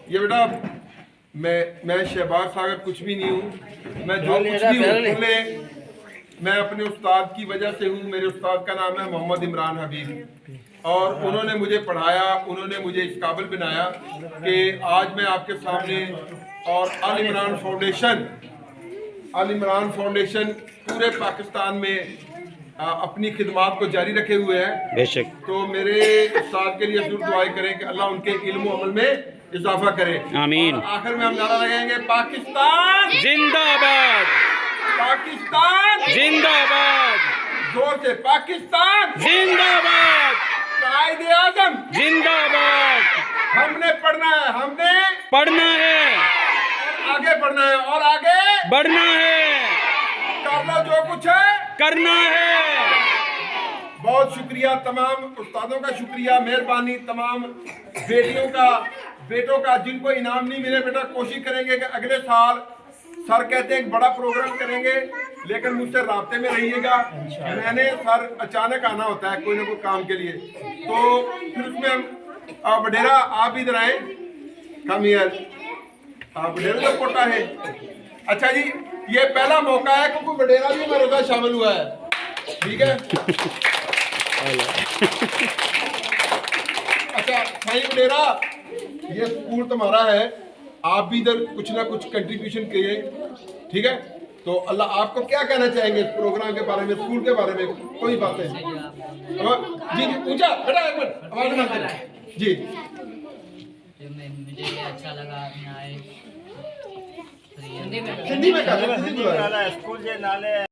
یہ بیٹا میں شہباز ساگر کچھ بھی نہیں ہوں. میں جو کچھ بھی ہوں میں اپنے استاد کی وجہ سے ہوں. میرے استاد کا نام ہے محمد عمران حبیب اور انہوں نے مجھے پڑھایا, انہوں نے مجھے اس قابل بنایا کہ آج میں آپ کے سامنے. اور آل عمران فاؤنڈیشن پورے پاکستان میں اپنی خدمات کو جاری رکھے ہوئے ہیں. بے شک. تو میرے استاد کے لیے ضرور دعائیں کریں کہ اللہ ان کے علم و عمل میں اضافہ کرے. آمین. اور آخر میں ہم نعرہ لگائیں گے پاکستان زندہ باد, پاکستان زندہ باد, زور سے پاکستان زندہ باد, قائد اعظم زندہ باد. ہم نے پڑھنا ہے, ہم نے پڑھنا ہے, آگے بڑھنا ہے اور آگے بڑھنا ہے, کرنا جو کچھ ہے کرنا ہے. بہت شکریہ, تمام استادوں کا شکریہ, مہربانی. تمام بیٹوں کا جن کو انعام نہیں ملے, بیٹا کوشش کریں گے کہ اگلے سال سر کہتے ہیں ایک بڑا پروگرام کریں گے, لیکن مجھ سے رابطے میں رہیے گا. میں نے سر اچانک آنا ہوتا ہے کوئی نہ کوئی کام کے لیے, تو پھر اس میں ہم وڈیرا آپ ادھر آئیں, کم ہیئر. وڈیرا تو کوٹا ہے. اچھا جی, یہ پہلا موقع ہے کیونکہ وڈیرا بھی میرے ساتھ شامل ہوا ہے. ٹھیک ہے. اچھا بھائی وڈیرا, یہ اسکول تمہارا ہے, آپ بھی ادھر کچھ نہ کچھ کنٹریبیوشن کیے. ٹھیک ہے, تو اللہ آپ کو کیا کہنا چاہیں گے اس پروگرام کے بارے میں, اسکول کے بارے میں کوئی باتیں؟ جی جی اونچا بیٹا, ایک منٹ آواز نہ کریں. جی مجھے یہ اچھا لگا آپ نے آئے. ہندی میں کہا, ہندی میں